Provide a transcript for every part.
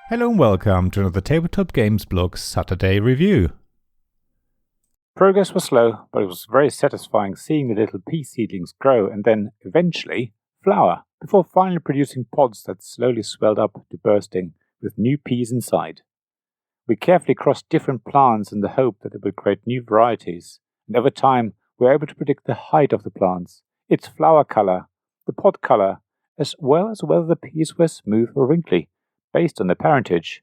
Hello and welcome to another Tabletop Games blog Saturday review. Progress was slow, but it was very satisfying seeing the little pea seedlings grow and then, eventually, flower, before finally producing pods that slowly swelled up to bursting with new peas inside. We carefully crossed different plants in the hope that it would create new varieties, and over time we were able to predict the height of the plants, its flower color, the pod color, as well as whether the peas were smooth or wrinkly, based on their parentage.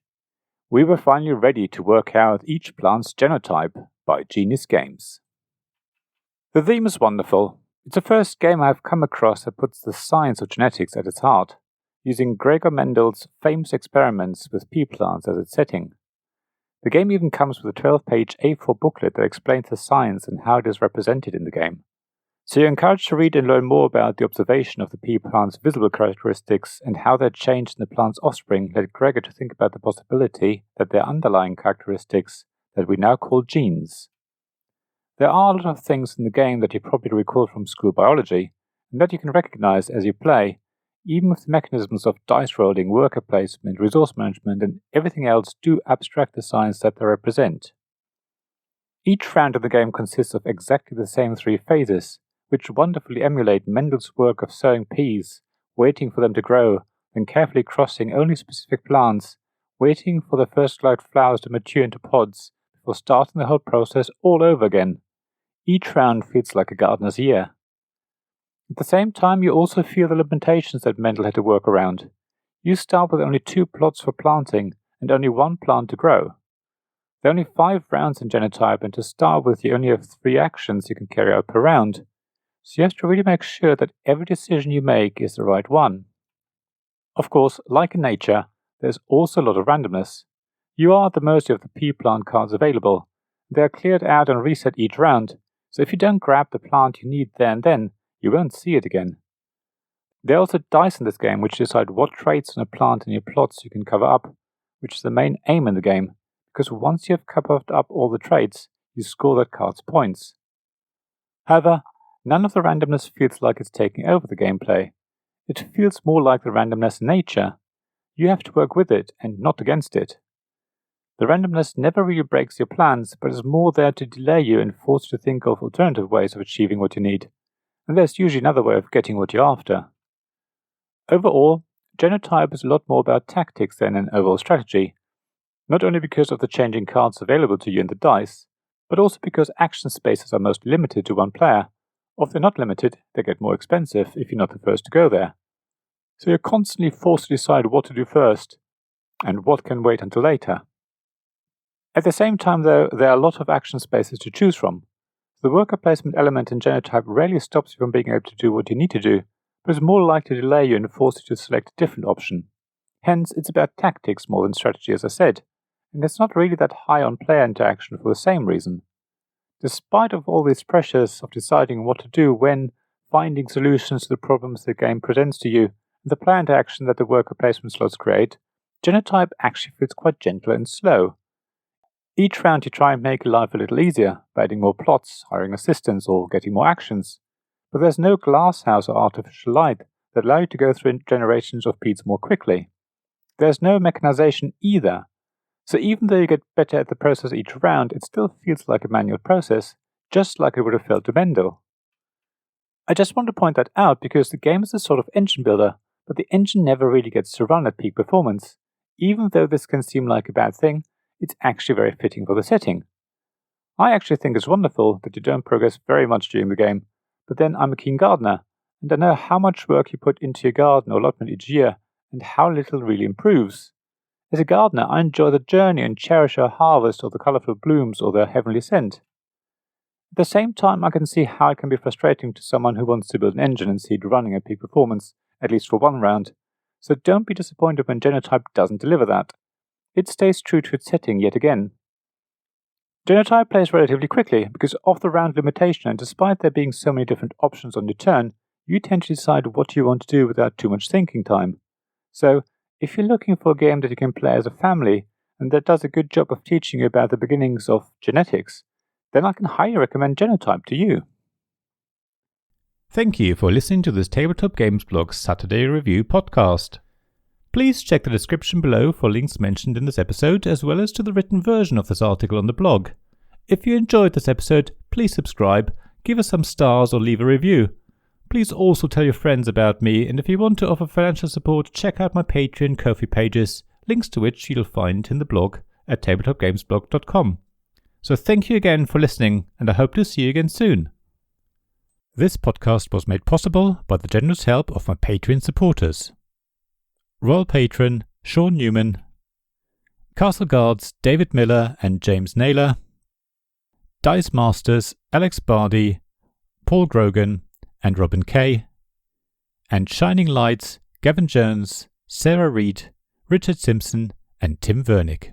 We were finally ready to work out each plant's genotype by Genius Games. The theme is wonderful. It's the first game I've come across that puts the science of genetics at its heart, using Gregor Mendel's famous experiments with pea plants as its setting. The game even comes with a 12-page A4 booklet that explains the science and how it is represented in the game. So you're encouraged to read and learn more about the observation of the pea plant's visible characteristics and how their change in the plant's offspring led Gregor to think about the possibility that their underlying characteristics that we now call genes. There are a lot of things in the game that you probably recall from school biology, and that you can recognize as you play, even if the mechanisms of dice rolling, worker placement, resource management, and everything else do abstract the science that they represent. Each round of the game consists of exactly the same 3 phases, which wonderfully emulate Mendel's work of sowing peas, waiting for them to grow, then carefully crossing only specific plants, waiting for the first light flowers to mature into pods, before starting the whole process all over again. Each round feels like a gardener's year. At the same time, you also feel the limitations that Mendel had to work around. You start with only 2 plots for planting, and only 1 plant to grow. There are only 5 rounds in Genotype, and to start with you only have 3 actions you can carry out per round. So you have to really make sure that every decision you make is the right one. Of course, like in nature, there's also a lot of randomness. You are at the mercy of the pea plant cards available. They are cleared out and reset each round, so if you don't grab the plant you need there and then, you won't see it again. There are also dice in this game which decide what traits on a plant in your plots you can cover up, which is the main aim in the game, because once you have covered up all the traits, you score that card's points. However, none of the randomness feels like it's taking over the gameplay. It feels more like the randomness in nature. You have to work with it and not against it. The randomness never really breaks your plans, but is more there to delay you and force you to think of alternative ways of achieving what you need. And there's usually another way of getting what you're after. Overall, Genotype is a lot more about tactics than an overall strategy, not only because of the changing cards available to you in the dice, but also because action spaces are most limited to 1 player. Or if they're not limited, they get more expensive if you're not the first to go there. So you're constantly forced to decide what to do first, and what can wait until later. At the same time, though, there are a lot of action spaces to choose from. The worker placement element in Genotype rarely stops you from being able to do what you need to do, but is more likely to delay you and force you to select a different option. Hence, it's about tactics more than strategy, as I said, and it's not really that high on player interaction for the same reason. Despite of all these pressures of deciding what to do when finding solutions to the problems the game presents to you, and the player interaction that the worker placement slots create, Genotype actually feels quite gentle and slow. Each round you try and make life a little easier by adding more plots, hiring assistants, or getting more actions. But there's no glasshouse or artificial light that allow you to go through generations of peats more quickly. There's no mechanization either. So even though you get better at the process each round, it still feels like a manual process, just like it would have felt to Mendel. I just want to point that out because the game is a sort of engine builder, but the engine never really gets to run at peak performance. Even though this can seem like a bad thing, it's actually very fitting for the setting. I actually think it's wonderful that you don't progress very much during the game, but then I'm a keen gardener, and I know how much work you put into your garden or allotment each year, and how little really improves. As a gardener, I enjoy the journey and cherish our harvest or the colorful blooms or their heavenly scent. At the same time, I can see how it can be frustrating to someone who wants to build an engine and see it running at peak performance, at least for 1 round. So don't be disappointed when Genotype doesn't deliver that. It stays true to its setting yet again. Genotype plays relatively quickly because of the round limitation, and despite there being so many different options on your turn, you tend to decide what you want to do without too much thinking time. So, if you're looking for a game that you can play as a family, and that does a good job of teaching you about the beginnings of genetics, then I can highly recommend Genotype to you. Thank you for listening to this Tabletop Games blog Saturday review podcast. Please check the description below for links mentioned in this episode, as well as to the written version of this article on the blog. If you enjoyed this episode, please subscribe, give us some stars or leave a review. Please also tell your friends about me, and if you want to offer financial support, check out my Patreon and Ko-fi pages, links to which you'll find in the blog at tabletopgamesblog.com. So thank you again for listening, and I hope to see you again soon. This podcast was made possible by the generous help of my Patreon supporters. Royal Patron Sean Newman, Castle Guards David Miller and James Naylor, Dice Masters Alex Bardi, Paul Grogan and Robin Kay, and Shining Lights Gavin Jones, Sarah Reed, Richard Simpson and Tim Vernick.